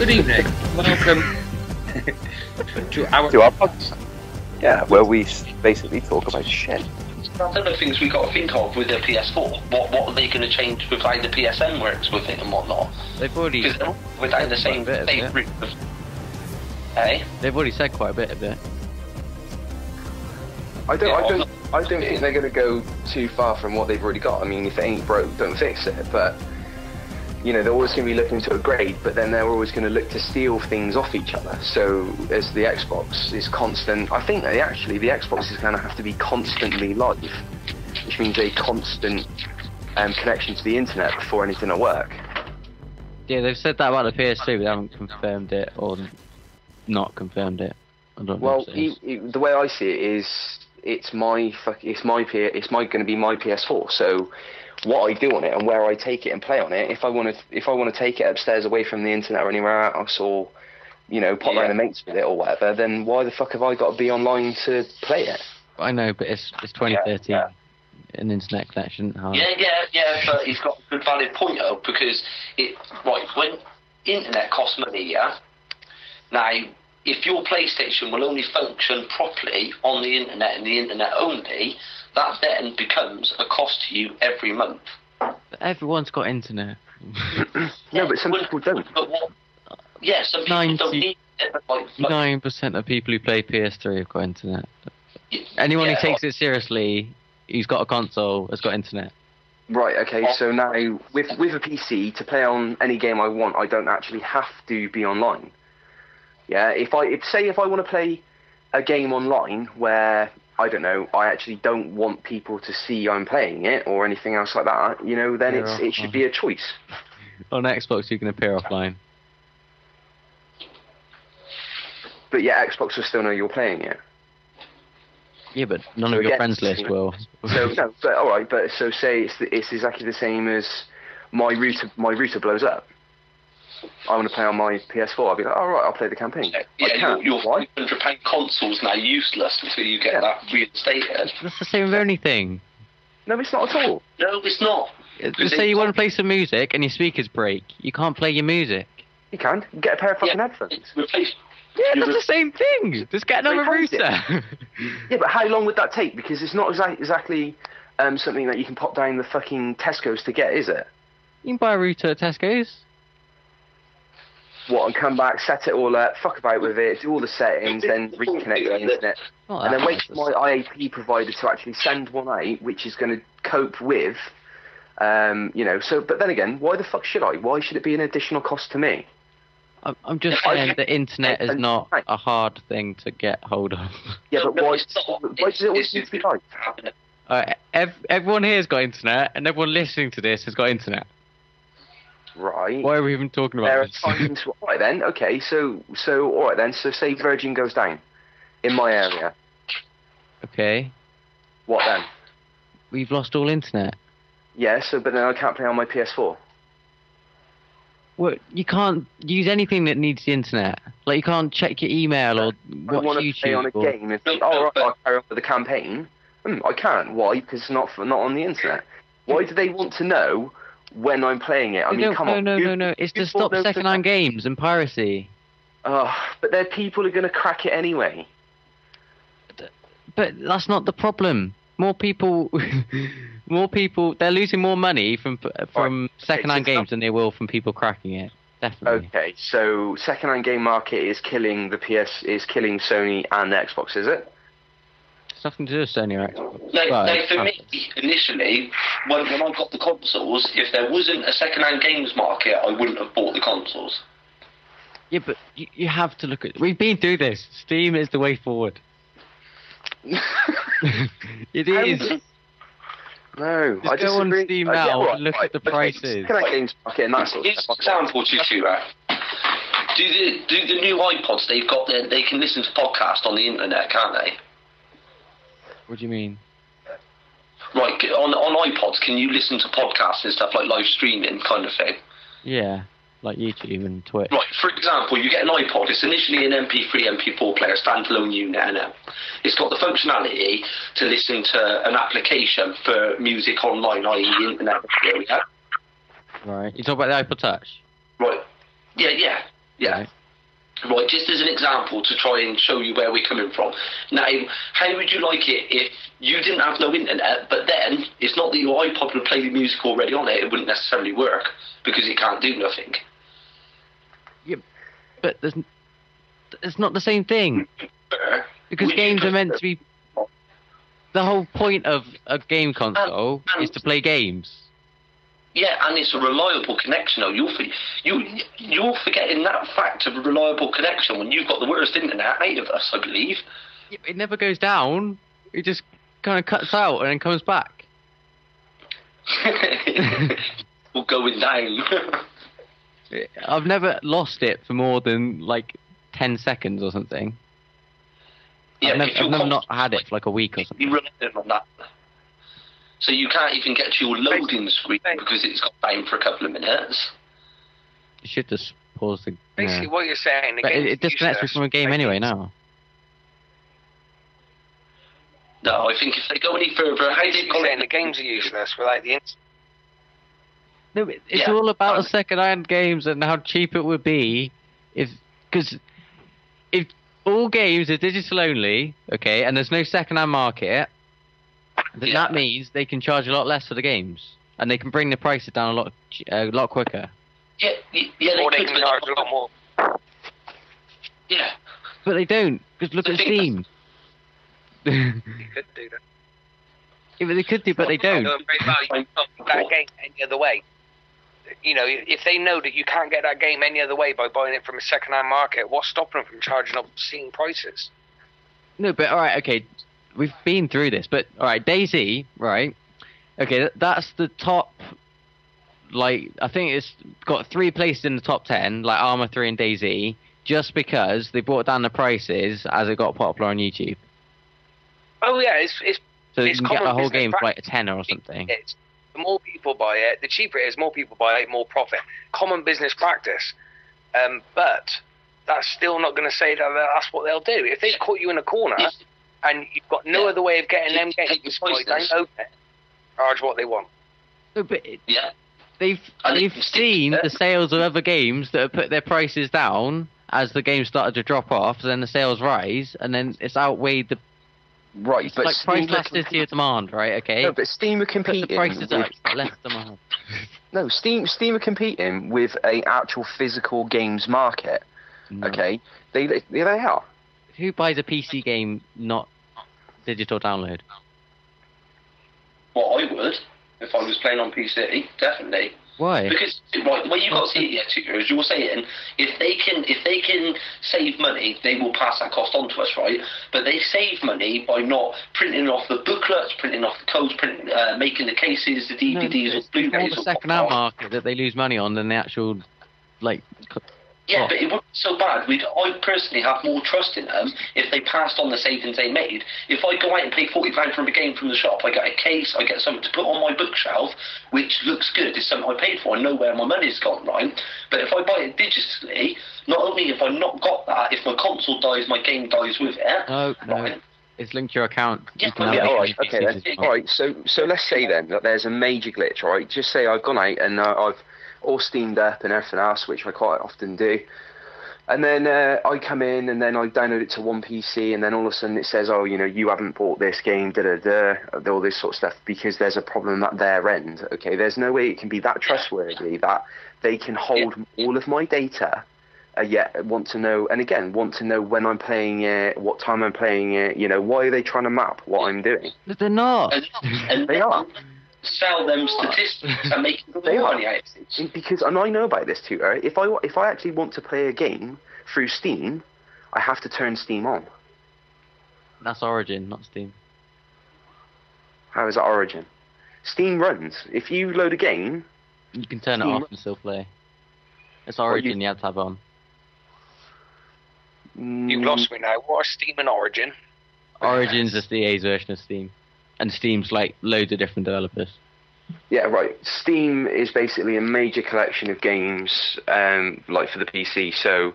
Good evening. Welcome to our podcast. Yeah, where we basically talk about shit. That's other things we got to think of with the PS4. What are they going to change with how the PSN works with it and whatnot? They've already without the same route of. Hey? They've already said quite a bit of it. I don't think they're going to go too far from what they've already got. I mean, if it ain't broke, don't fix it. But you know, they're always going to be looking to upgrade, but then they're always going to look to steal things off each other. So as the Xbox is constant, I think that actually the Xbox is going to have to be constantly live, which means a constant connection to the internet before anything will work. Yeah, they've said that about the PS2, but they haven't confirmed it or not confirmed it. I don't know. Well, the way I see it is, it's going to be my PS4. So what I do on it and where I take it and play on it, if I want to take it upstairs away from the internet or anywhere else, or you know, pop around the mates with it or whatever, then why the fuck have I got to be online to play it? I know, but it's 2013. An internet connection. Yeah, but he's got a good valid point though, because when internet costs money, now if your PlayStation will only function properly on the internet and the internet only, that then becomes a cost to you every month. Everyone's got internet. No, but some people don't. But some people don't need it. 9% of people who play PS3 have got internet. Anyone who takes it seriously, who's got a console, has got internet. Right, okay, so now with a PC, to play on any game I want, I don't actually have to be online. Yeah, if I want to play a game online where, I don't know, I actually don't want people to see I'm playing it or anything else like that, you know, then it should be a choice. On Xbox, you can appear offline. But yeah, Xbox will still know you're playing it. Yeah, but none of your friends list will. So no, but all right, but so say it's exactly the same as my router blows up. I want to play on my PS4. I'll be like, all right, I'll play the campaign. Yeah, your £500 console's now useless until you get that reinstated. That's the same with anything. No, it's not at all. No, it's not. Say you want to play some music and your speakers break. You can't play your music. You can. Get a pair of fucking headphones. Yeah, that's the same thing. Just get another router. Yeah, but how long would that take? Because it's not exactly something that you can pop down the fucking Tesco's to get, is it? You can buy a router at Tesco's. What, and come back, set it all up, fuck about with it, do all the settings, then reconnect to the internet, and then wait for my IAP provider to actually send one out, which is going to cope with, you know, so, but then again, why the fuck should I? Why should it be an additional cost to me? I'm just saying the internet is not a hard thing to get hold of. Yeah, but why does it always need to be like? Everyone here's got internet, and everyone listening to this has got internet. Right. Why are we even talking about this? All right then. Okay. So all right then. So say Virgin goes down in my area. Okay. What then? We've lost all internet. Yeah. So, but then I can't play on my PS4. Well, you can't use anything that needs the internet. Like you can't check your email or watch YouTube. Play on a game. I'll carry on with the campaign. I can't. Why? Because it's not on the internet. Why do they want to know when I'm playing it? I mean, come on. No. It's to stop second-hand games and piracy. But there people are going to crack it anyway. But that's not the problem. More people, they're losing more money from second-hand games than they will from people cracking it. Definitely. Okay, so second-hand game market is killing killing Sony and the Xbox, is it? It's nothing to do with Sony or Xbox. No, for me, initially, when I got the consoles, if there wasn't a second-hand games market, I wouldn't have bought the consoles. Yeah, but you have to look at... We've been through this. Steam is the way forward. It is. No, I just go on Steam now and look at the prices. Second-hand games market and that sort of stuff. Example to you, do the new iPods they've got there, they can listen to podcasts on the internet, can't they? What do you mean? Right, on iPods, can you listen to podcasts and stuff like live streaming kind of thing? Yeah, like YouTube and Twitch. Right, for example, you get an iPod, it's initially an MP3, MP4 player, standalone unit, and it's got the functionality to listen to an application for music online, i.e. the internet. Right, you talk about the iPod Touch? Right, yeah. Yeah. Right. Right, just as an example to try and show you where we're coming from. Now, how would you like it if you didn't have no internet, but then it's not that your iPod would play the music already on it, it wouldn't necessarily work because it can't do nothing. Yeah, but it's not the same thing. Because games are meant to be... The whole point of a game console is to play games. Yeah, and it's a reliable connection. Though you're forgetting that fact of a reliable connection when you've got the worst internet out of us, I believe. Yeah, it never goes down. It just kind of cuts out and then comes back. We're going down. I've never lost it for more than like 10 seconds or something. Yeah, I've never not had it for like a week or something. You're relying on that. So you can't even get to your loading screen because it's got down for a couple of minutes. You should just pause the... Basically, what you're saying... But it disconnects me from a game anyway now. No, I think if they go any further... How do you saying the games are useless without the... No, it's all about the second-hand games and how cheap it would be because if all games are digital only, okay, and there's no second-hand market, then that means they can charge a lot less for the games and they can bring the prices down a lot quicker. Yeah, or they can charge a lot more. Yeah. But they don't, because look at Steam. You could do that. Yeah, but they could do, but they don't. That game any other way. You know, if they know that you can't get that game any other way by buying it from a second-hand market, what's stopping them from charging obscene prices? No, but alright, okay, we've been through this, but alright, DayZ, right? Okay, that's the top, like, I think it's got 3 places in the top 10, like Arma 3 and DayZ, just because they brought down the prices as it got popular on YouTube. Oh yeah, so you can get a whole game for like a tenner or something. The more people buy it, the cheaper it is. More people buy it, more profit. Common business practice. But that's still not going to say that that's what they'll do. If they've caught you in a corner and you've got no other way of getting them games, charge what they want. No, but they've seen the sales of other games that have put their prices down as the game started to drop off. Then the sales rise, and then it's outweighed the. Right, but like price elasticity of demand, right? Okay. No, but Steam are competing. The prices are less demand. No, Steam are competing with a actual physical games market. No. Okay, they are. Who buys a PC game not digital download? Well, I would if I was playing on PC, definitely. Why? Because well, you've got to see it yet, too, as you're saying, if they can save money, they will pass that cost on to us, right? But they save money by not printing off the booklets, printing off the codes, making the cases, the DVDs, or Blu-rays. It's more the second-hand market that they lose money on than the actual, like. Yeah, but it wouldn't be so bad. I personally have more trust in them if they passed on the savings they made. If I go out and pay £40 for a game from the shop, I get a case, I get something to put on my bookshelf, which looks good, it's something I paid for, I know where my money's gone, right? But if I buy it digitally, not only have I not got that, if my console dies, my game dies with it. No. Right? It's linked to your account. Yeah, alright, okay then. Alright, so let's say then that there's a major glitch, alright? Just say I've gone out and I've all steamed up and everything else, which I quite often do. And then I come in and then I download it to one PC and then all of a sudden it says, oh, you know, you haven't bought this game, all this sort of stuff, because there's a problem at their end. Okay, there's no way it can be that trustworthy that they can hold all of my data, yet want to know when I'm playing it, what time I'm playing it, you know, why are they trying to map what I'm doing? But they're not. And they are. Sell them statistics and make more money out of it. Because, and I know about this too, right? If I actually want to play a game through Steam, I have to turn Steam on. That's Origin, not Steam. How is that Origin? Steam runs. If you load a game, you can turn it off and still play. It's Origin you have to have on. You've lost me now. What are Steam and Origin? Origin's just the EA's version of Steam. And Steam's like loads of different developers. Yeah, right. Steam is basically a major collection of games, like for the PC. So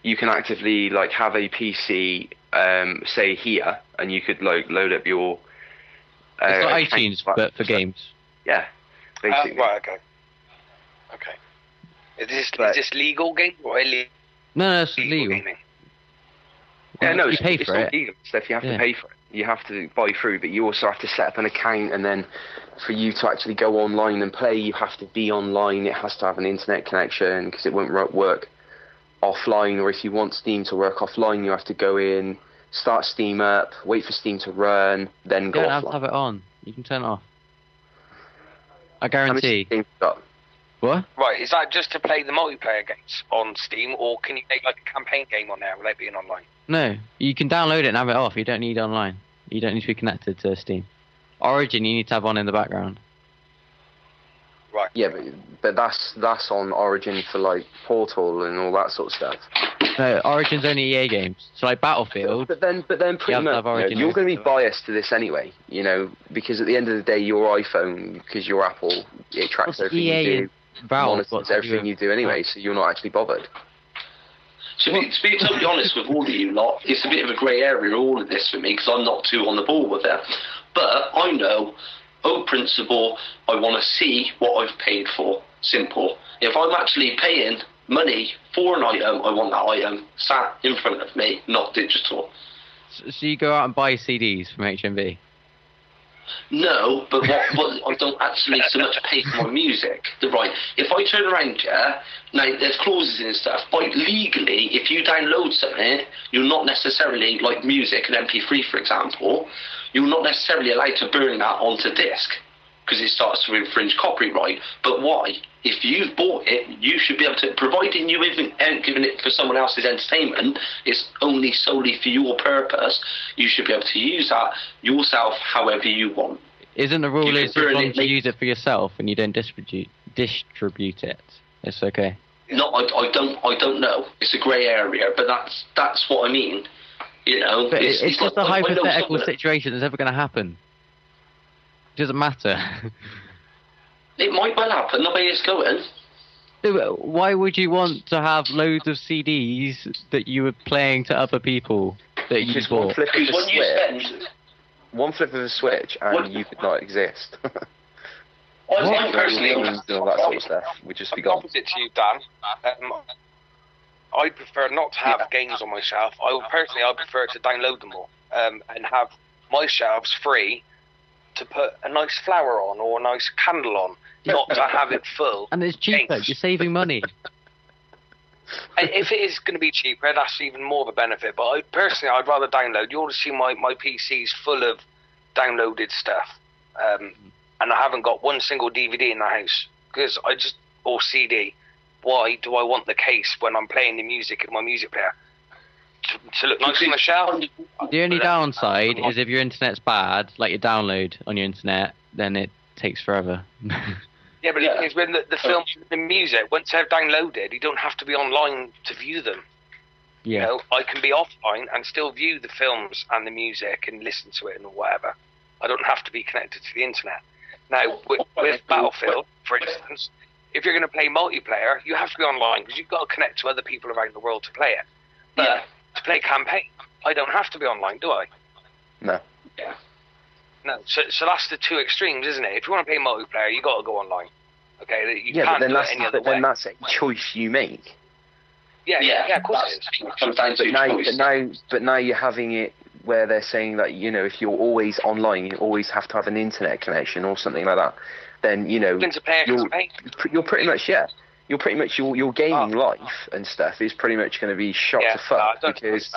you can actively like have a PC, say here, and you could like load up your. It's like iTunes, but for games. Yeah, basically. Right. Okay. Is this legal game or illegal? No, it's illegal legal. gaming. Yeah, no, You pay it's for not it. legal stuff. You have Yeah. to pay for it. You have to buy through, but you also have to set up an account, and then for you to actually go online and play, you have to be online. It has to have an internet connection because it won't work offline. Or if you want Steam to work offline, you have to go in, start Steam up, wait for Steam to run, then You go don't have offline. to have it on. You can turn it off. I How many guarantee. games you got? What? Right, is that just to play the multiplayer games on Steam, or can you make like a campaign game on there without being online? No, you can download it and have it off. You don't need online. You don't need to be connected to Steam. Origin, you need to have on in the background. Right. Yeah, but that's on Origin for like Portal and all that sort of stuff. No, Origin's only EA games. So like Battlefield. But then You pretty have to much have Origin you're going to be open. biased to this anyway, because at the end of the day, your iPhone, because your Apple, it tracks What's everything EA you do, and Valve? monitors What's to do everything with- you do anyway, so you're not actually bothered. To be totally honest with all of you lot, it's a bit of a grey area, all of this for me, because I'm not too on the ball with it. But I know, on principle, I want to see what I've paid for. Simple. If I'm actually paying money for an item, I want that item sat in front of me, not digital. So you go out and buy CDs from HMV? No, but I don't actually so much pay for my music. Right, if I turn around, now there's clauses and stuff, but legally, if you download something, you're not necessarily, like music, an MP3 for example, you're not necessarily allowed to burn that onto disc, because it starts to infringe copyright. But why? If you've bought it, you should be able to, providing you aren't giving it for someone else's entertainment, it's only solely for your purpose, you should be able to use that yourself however you want. Isn't the rule You is can as burn long it, as you make- use it for yourself and you don't distribute it, it's okay? No, I don't know. It's a grey area, but that's what I mean. But it's just like, a I know hypothetical someone- situation that's ever going to happen. It doesn't matter. It might well happen, the way it's going. No, but why would you want to have loads of CDs that you were playing to other people that you Just one bought? flip of Because a when you switch, spend... one flip of a switch, and What- you could not exist. I'm personally... all that sort of stuff would just be I'm gone. opposite to you, Dan. I prefer not to have games on my shelf. I prefer to download them all and have my shelves free to put a nice flower on or a nice candle on, not to have it full. And it's cheaper. Games. You're saving money. And if it is going to be cheaper, that's even more of a benefit. But I'd rather download. You ought to see my PC's full of downloaded stuff. And I haven't got one single DVD in the house because or CD. Why do I want the case when I'm playing the music in my music player? To look nice on the shelf? The only downside is if your internet's bad, like your download on your internet, then it takes forever. Yeah, but it's when the film, the music, once they're downloaded, you don't have to be online to view them. Yeah. You know, I can be offline and still view the films and the music and listen to it and whatever. I don't have to be connected to the internet. Now, with Battlefield, for instance, if you're going to play multiplayer, you have to be online because you've got to connect to other people around the world to play it. But to play campaign, I don't have to be online, do I? No. Yeah. No. So that's the two extremes, isn't it? If you want to play multiplayer, you got to go online. Okay, you Yeah, can't but do it any other way. then that's a choice you make. Yeah, of course it is. It comes down to But now you're having it where they're saying that if you're always online, you always have to have an internet connection or something like that. Then To play a campaign. you're pretty much You're pretty much your gaming life and stuff is pretty much going to be shot to fuck because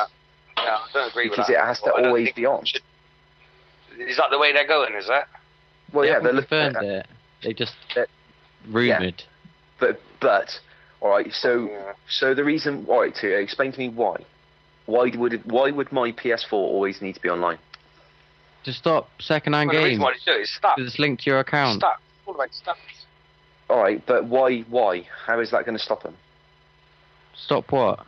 I don't agree with that. it has to always be on. Is that the way they're going? Is that? Well, They yeah, haven't they're looking confirmed at it. They just that- rumoured. But all right. So the reason, all right, to explain to me why would my PS4 always need to be online? To stop second-hand The reason games. why they do it is stats. Because it's linked to your account. Stats. All about stats. All right, but why? How is that going to stop them? Stop what?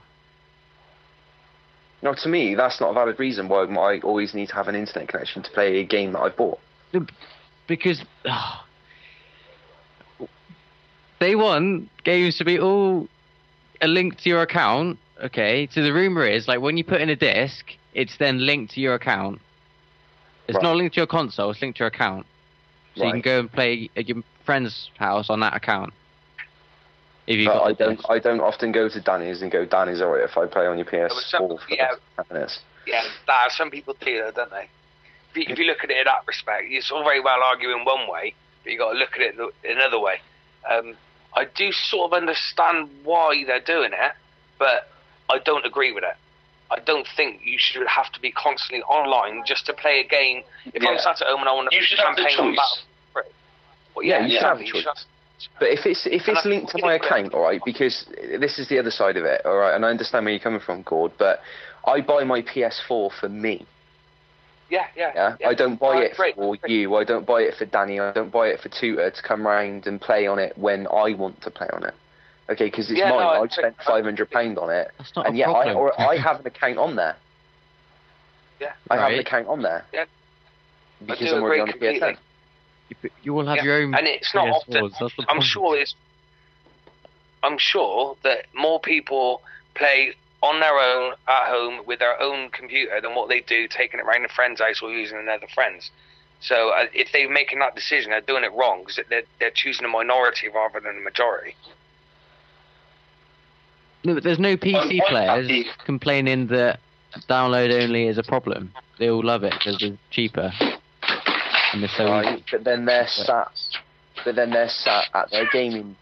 No, to me, that's not a valid reason why I always need to have an internet connection to play a game that I bought. Because they want games to be all a link to your account. Okay, so the rumor is like when you put in a disc, it's then linked to your account. It's Right. not linked to your console; it's linked to your account. So you can Right. go and play at your friend's house on that account. But I don't often go to Dany's and go, Dany's alright if I play on your PS4 for 10 minutes. Yeah, some people do that, don't they? If you look at it in that respect, it's all very well arguing one way, but you got to look at it another way. I do sort of understand why they're doing it, but I don't agree with it. I don't think you should have to be constantly online just to play a game. If I'm sat at home and I want to campaign on Battlefield, well, you should have a choice. But if it's linked to my account, all right, because this is the other side of it, all right, and I understand where you're coming from, Gord, but I buy my PS4 for me. Yeah. I don't buy it for you. I don't buy it for Dany. I don't buy it for Tutor to come round and play on it when I want to play on it. Okay, because it's mine. I've spent £500 on it, and yet I have an account on there. Yeah, I have an account on there. Yeah, because I'm already on the PSN. You will have your own. And it's not often. I'm sure that more people play on their own at home with their own computer than what they do taking it around a friend's house or using another friend's. So if they're making that decision, they're doing it wrong because they're choosing a minority rather than a majority. No, but there's no PC players complaining that download only is a problem. They all love it because it's cheaper. And they're so easy. But then they're sat at their gaming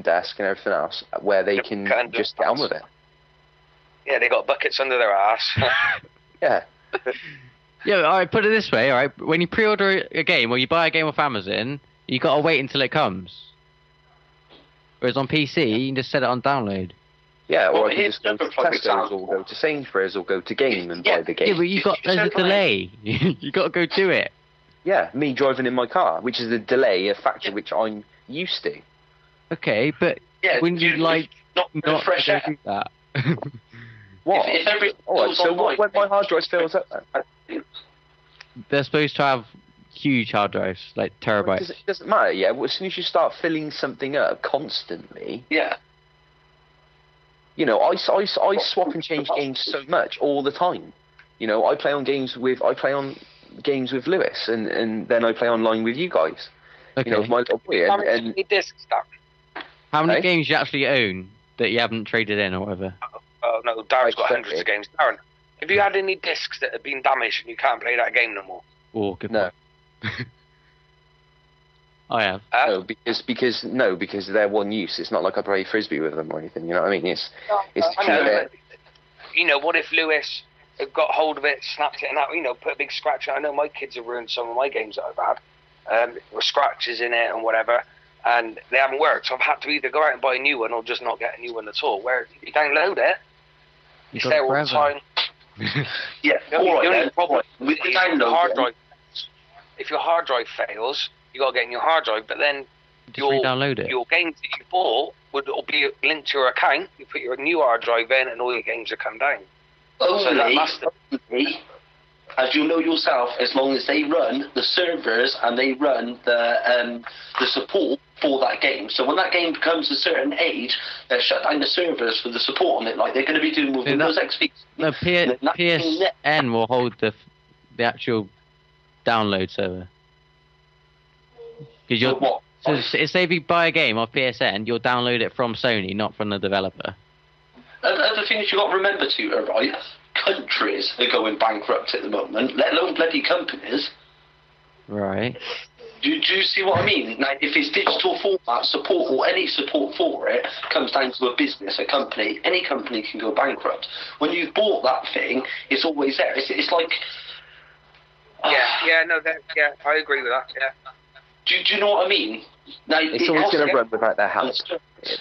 desk and everything else where they can just get on with it. Yeah, they got buckets under their ass. Yeah. Yeah, alright, put it this way, alright, when you pre-order a game or you buy a game off Amazon, you gotta wait until it comes. Whereas on PC, you can just set it on download. Yeah, or I can just go to Tesco's or go to Sainsbury's or go to Game and buy the game. Yeah, but there's a delay. You got to go do it. Yeah, me driving in my car, which is a delay, a factor which I'm used to. Okay, but when you not fresh air. Do that. What? Alright, so when my hard drive fills up then? They're supposed to have huge hard drives, like terabytes. It doesn't matter, yeah. Well, as soon as you start filling something up constantly... Yeah. You know, I swap and change games so much all the time. You know, I play on games with Lewis, and then I play online with you guys. Okay. You know, with my little boy. And how many games do you actually own that you haven't traded in or whatever? Oh no, Darren's got hundreds of games. Darren, have you had any discs that have been damaged and you can't play that game no more? Oh, good. No. I have. No, because they're one use. It's not like I play frisbee with them or anything. You know what I mean? It's I know, you know, what if Lewis got hold of it, snapped it, and that, you know, put a big scratch. I know my kids have ruined some of my games that I've had. With scratches in it and whatever, and they haven't worked. So I've had to either go out and buy a new one or just not get a new one at all. Where if you download it, it's there all the time. Yeah, the only problem with the hard drive. If your hard drive fails, you got to get a new hard drive. But then your games that you bought would all be linked to your account. You put your new hard drive in, and all your games will come down. Only, as you know yourself, as long as they run the servers and they run the support for that game. So when that game becomes a certain age, they shut down the servers for the support on it, like they're going to be doing with Windows XP. No, PSN will hold the actual download server. So say if you buy a game off PSN, you'll download it from Sony, not from the developer. Other things you got to remember too, right? Countries are going bankrupt at the moment, let alone bloody companies. Right. Do you see what I mean? Now, if it's digital format support or any support for it comes down to a business, a company, any company can go bankrupt. When you've bought that thing, it's always there. It's like... I agree with that, yeah. Do you know what I mean? Now, it's always going to run without their help.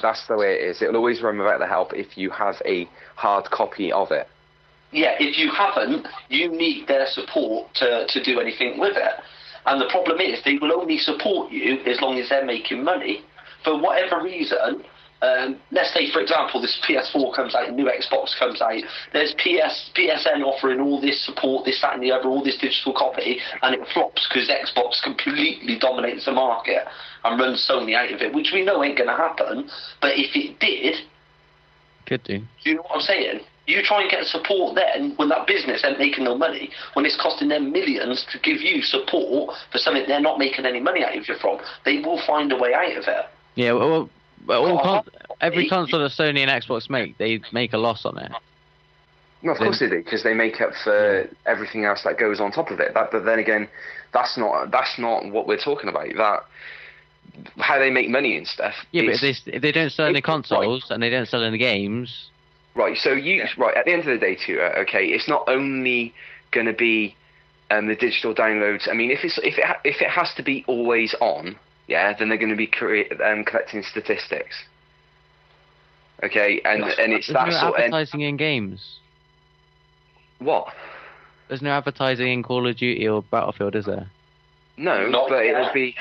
That's the way it is. It'll always run without the help if you have a hard copy of it. Yeah, if you haven't, you need their support to do anything with it. And the problem is, they will only support you as long as they're making money. For whatever reason, let's say, for example, this PS4 comes out, new Xbox comes out, there's PSN offering all this support, this, that and the other, all this digital copy, and it flops because Xbox completely dominates the market and runs Sony out of it, which we know ain't going to happen. But if it did... Could do. Do you know what I'm saying? You try and get support then when that business ain't making no money, when it's costing them millions to give you support for something they're not making any money out of you from. They will find a way out of it. Yeah, well every console that Sony and Xbox make, they make a loss on it. No, of course they do, because they make up for everything else that goes on top of it. But then again, that's not what we're talking about. That how they make money and stuff. Yeah, but if they don't sell any consoles and they don't sell any games. Right. So at the end of the day, too. Okay, it's not only going to be the digital downloads. I mean, if it has to be always on, yeah, then they're going to be collecting statistics. Okay, and it's that no sort of advertising in games. What? There's no advertising in Call of Duty or Battlefield, is there? No, not but yet. it'll be.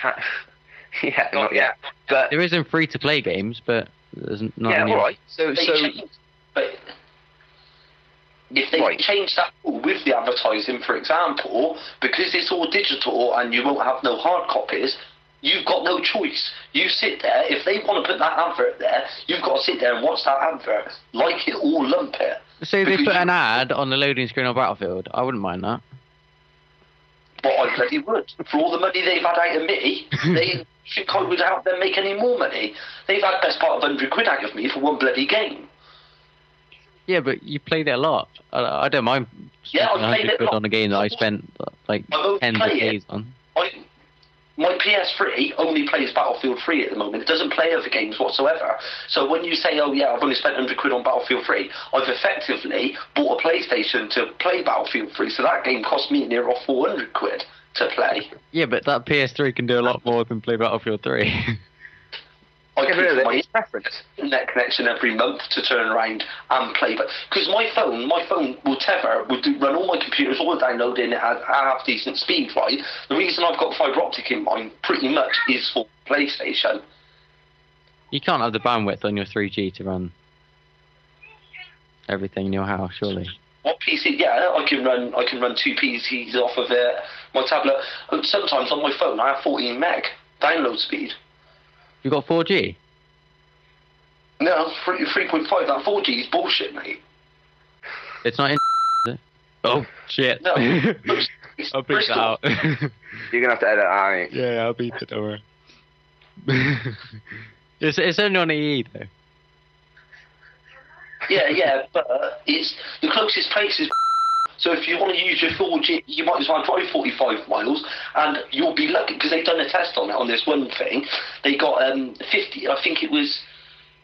Not yet. But there isn't free-to-play games, but there's not. Yeah, any. all right. So but if they change that with the advertising, for example, because it's all digital and you won't have no hard copies, you've got no choice. You sit there. If they want to put that advert there, you've got to sit there and watch that advert, like it or lump it. So they put an ad on the loading screen on Battlefield. I wouldn't mind that. But I bloody would. For all the money they've had out of me, they think I would help them make any more money. They've had best part of £100 out of me for one bloody game. Yeah, but you played it a lot. I don't mind spending £100 on a game that I spent like tens of days on. My PS3 only plays Battlefield 3 at the moment. It doesn't play other games whatsoever. So when you say, oh yeah, I've only spent £100 on Battlefield 3, I've effectively bought a PlayStation to play Battlefield 3, so that game cost me near off £400 to play. Yeah, but that PS3 can do a lot more than play Battlefield 3. I pay for my internet connection every month to turn around and play, but because my phone will run all my computers, all the downloading at half decent speed, right? The reason I've got fibre optic in mine pretty much is for PlayStation. You can't have the bandwidth on your 3G to run everything in your house, surely. What PC? Yeah, I can run two PCs off of it. My tablet. Sometimes on my phone I have 14 meg download speed. You got 4G? No, 3.5. That 4G is bullshit, mate. It's not in. Is it? Oh shit! No, I'll beat that out. you're gonna have to edit that out. Yeah, I'll beat it. Don't worry. It's only on EE though. Yeah, but it's the closest place is. So if you want to use your 4G, you might as well drive 45 miles, and you'll be lucky because they've done a test on it on this one thing. They got 50. I think it was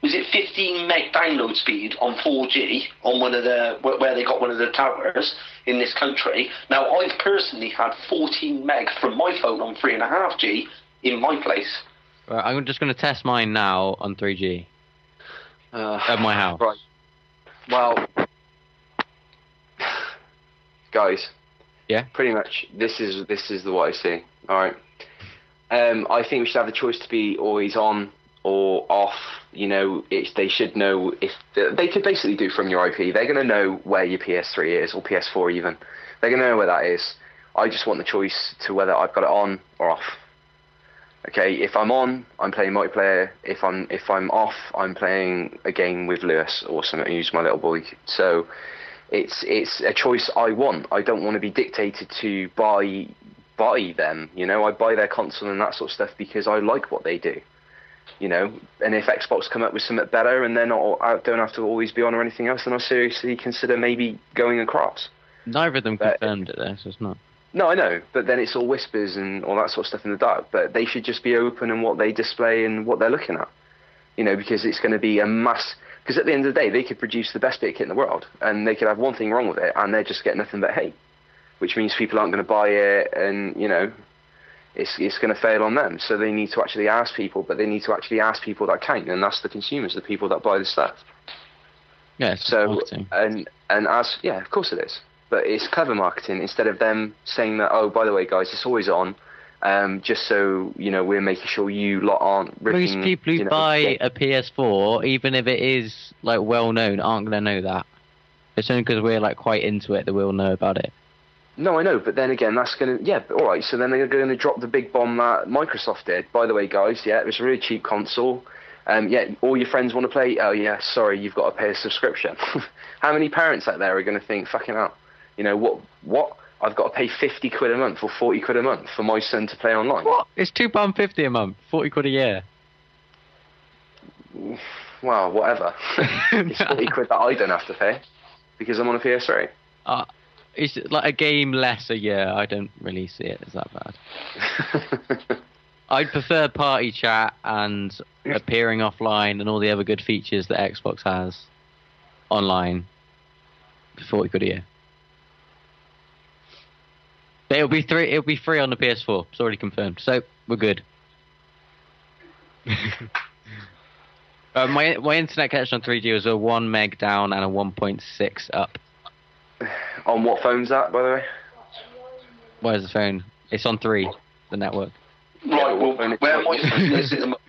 it 15 meg download speed on 4G on one of the where they got one of the towers in this country. Now I've personally had 14 meg from my phone on 3.5G in my place. Right, I'm just going to test mine now on 3G at my house. Right. Well. Guys, yeah, pretty much this is the what I see. All right, I think we should have the choice to be always on or off. You know, they should know if they could basically do from your IP. They're going to know where your PS3 is or PS4 even. They're going to know where that is. I just want the choice to whether I've got it on or off. Okay, if I'm on, I'm playing multiplayer. If I'm off, I'm playing a game with Lewis or something. Use my little boy. So. It's a choice I want. I don't want to be dictated to by them. You know, I buy their console and that sort of stuff because I like what they do. You know, and if Xbox come up with something better and they're not, I don't have to always be on or anything else, then I'll seriously consider maybe going across. Neither of them confirmed it there, so it's not. No, I know, but then it's all whispers and all that sort of stuff in the dark. But they should just be open in what they display and what they're looking at. You know, because it's going to be a mass. Because at the end of the day, they could produce the best bit of kit in the world, and they could have one thing wrong with it, and they just get nothing but hate, which means people aren't going to buy it, and you know, it's going to fail on them. So they need to actually ask people, but they need to actually ask people that count, and that's the consumers, the people that buy the stuff. Yeah. So marketing. and as yeah, of course it is, but it's clever marketing instead of them saying that, oh, by the way, guys, it's always on. Just so you know, we're making sure you lot aren't ripping. Most people who buy a PS4, even if it is like well known, aren't going to know that. It's only because we're like quite into it that we'll know about it. No, I know, but then again, that's going to all right. So then they're going to drop the big bomb that Microsoft did. By the way, guys, yeah, it was a really cheap console. Yeah, all your friends want to play. Oh yeah, sorry, you've got to pay a subscription. How many parents out there are going to think, fucking hell, you know what? I've got to pay £50 a month or £40 a month for my son to play online. What? It's £2.50 a month, £40 a year. well, whatever. It's 40 quid that I don't have to pay because I'm on a PS3. It's like a game less a year. I don't really see it as that bad. I'd prefer party chat and appearing offline and all the other good features that Xbox has online for 40 quid a year. But it'll be free on the PS4. It's already confirmed. So we're good. My internet connection on 3G was a 1 meg down and a 1.6 up. On what phone's that, by the way? Where's the phone? It's on 3, the network. Right, well, where my phone is at the moment,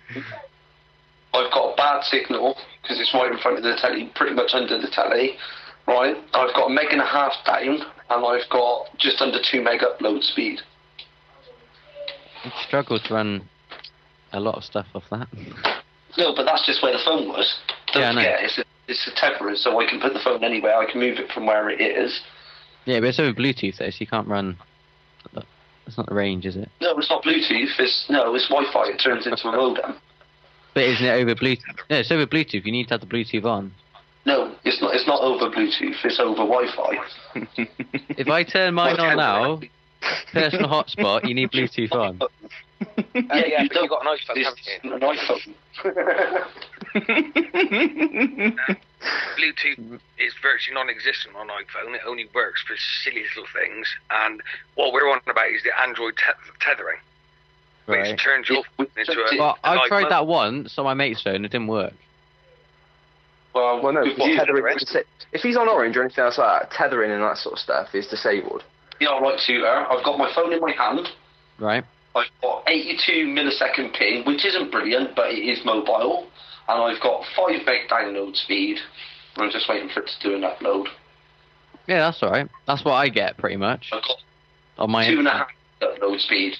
I've got a bad signal because it's right in front of the telly, pretty much under the telly. Right, I've got a 1.5 meg down, and I've got just under 2 meg upload speed. I'd struggle to run a lot of stuff off that. No, but that's just where the phone was. Don't forget, it's a tetherer, so I can put the phone anywhere. I can move it from where it is. Yeah, but it's over Bluetooth though, so you can't run. It's not the range, is it? No, it's not Bluetooth. It's Wi-Fi. It turns into a modem. But isn't it over Bluetooth? No, it's over Bluetooth. You need to have the Bluetooth on. No, it's not. It's not over Bluetooth. It's over Wi-Fi. If I turn mine on now, personal hotspot, you need Bluetooth on. Yeah, but you've got an iPhone, haven't you? An iPhone. Bluetooth is virtually non-existent on iPhone. It only works for silly little things. And what we're on about is the Android tethering, Right. which turns your phone into a... Well, I tried that once on my mate's phone. It didn't work. Well, no. Tethering. If he's on Orange or anything else like that, tethering and that sort of stuff is disabled. Yeah, right, Tutor. I've got my phone in my hand. Right. I've got 82 millisecond ping, which isn't brilliant, but it is mobile. And I've got 5 meg download speed. I'm just waiting for it to do an upload. Yeah, that's alright. That's what I get, pretty much. I've got On my 2.5 upload speed.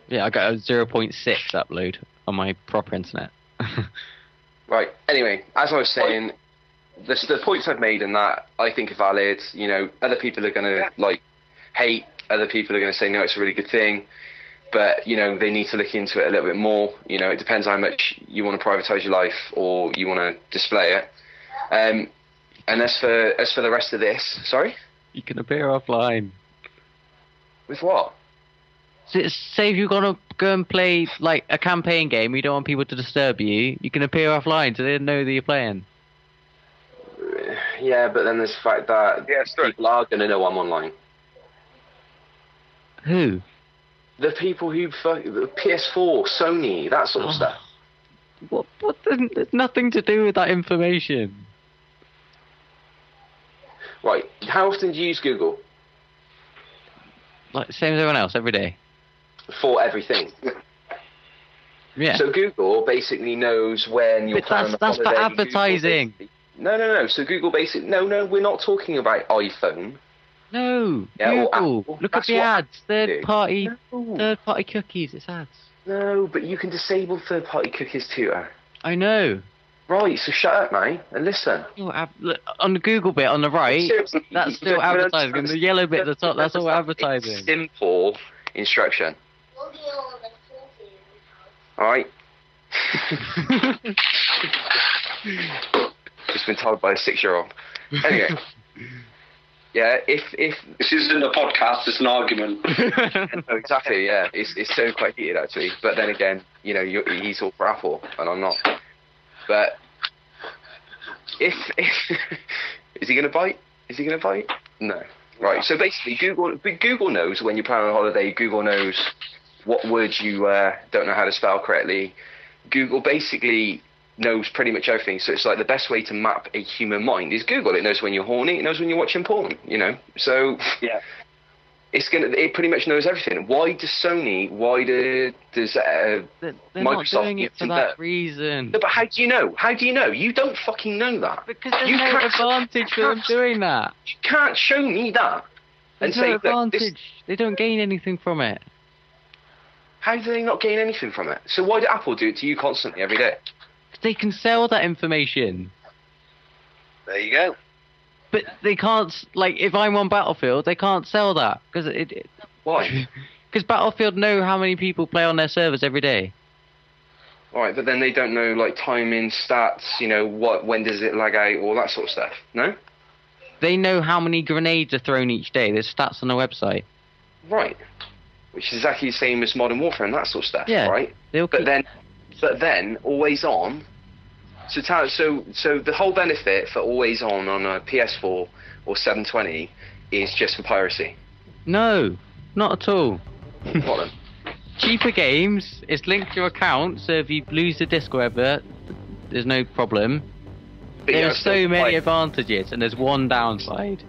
Yeah, I got a 0.6 upload on my proper internet. Right. Anyway, as I was saying, the points I've made in that I think are valid. You know, other people are going to hate. Other people are going to say no, it's a really good thing. But you know, they need to look into it a little bit more. You know, it depends how much you want to privatize your life or you want to display it. And as for the rest of this, sorry. You can appear offline. With what? Say if you're gonna go and play like a campaign game, you don't want people to disturb you. You can appear offline, so they don't know that you're playing. Yeah, but then there's the fact that people are going to know I'm online. Who? The people who the PS4, Sony, that sort of stuff. What? There's nothing to do with that information. Right. How often do you use Google? Like same as everyone else, every day. For everything. Yeah. So Google basically knows when you're planning that's for advertising. No. So Google basically we're not talking about iPhone. No, Yeah, Google. Look at the ads. Third party cookies. It's ads. No, but you can disable third party cookies too. I know. Right, so shut up, mate, and listen. Look, on the Google bit on the right, that's still advertising. And the yellow bit at the top, that's all advertising. It's simple instruction. All right. Just been told by a 6-year-old. Anyway. Yeah, if this isn't a podcast, it's an argument. No, exactly. Yeah, it's so quite heated actually. But then again, you know, he's all for Apple, and I'm not. But if is he gonna bite? Is he gonna bite? No. Right. So basically, Google knows when you're planning on holiday. Google knows what words you don't know how to spell correctly. Google basically knows pretty much everything. So it's like the best way to map a human mind is Google. It knows when you're horny. It knows when you're watching porn. You know. So yeah, it pretty much knows everything. Why does Sony? Why does they're Microsoft? Not doing it for that reason. No, but how do you know? How do you know? You don't fucking know that. Because there's no advantage for them doing that. You can't show me that. There's no advantage. They don't gain anything from it. How do they not gain anything from it? So why do Apple do it to you constantly every day? They can sell that information. There you go. But they can't, like, if I'm on Battlefield, they can't sell that. Why? Because Battlefield know how many people play on their servers every day. All right, but then they don't know like timing, stats. When does it lag out, all that sort of stuff. No. They know how many grenades are thrown each day. There's stats on the website. Right. Which is exactly the same as Modern Warfare and that sort of stuff. Yeah. Right. But then always on. So the whole benefit for always on a PS4 or 720 is just for piracy. No, not at all. What then? Cheaper games, it's linked to your account, so if you lose the disc or whatever, there's no problem. There are so many advantages, and there's one downside.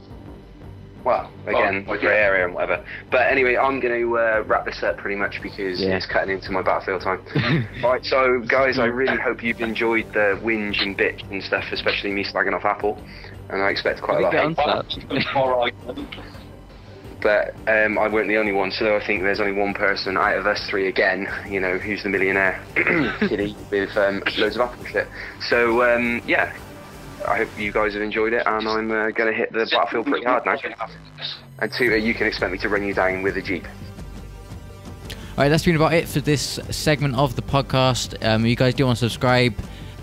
Well, again, grey area and whatever. But anyway, I'm going to wrap this up pretty much because it's cutting into my Battlefield time. Right, so guys, I really hope you've enjoyed the whinge and bitch and stuff, especially me slagging off Apple. And I expect quite a lot of hate. But I weren't the only one, so I think there's only one person out of us three again, who's the millionaire kitty with loads of Apple shit. So, I hope you guys have enjoyed it, and I'm going to hit the Battlefield pretty hard now. And Tutor, you can expect me to run you down with a Jeep. Alright, that's been about it for this segment of the podcast. If you guys do want to subscribe,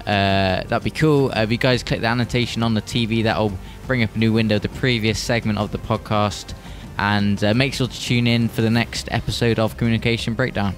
that'd be cool. If you guys click the annotation on the TV, that'll bring up a new window of the previous segment of the podcast. And make sure to tune in for the next episode of Communication Breakdown.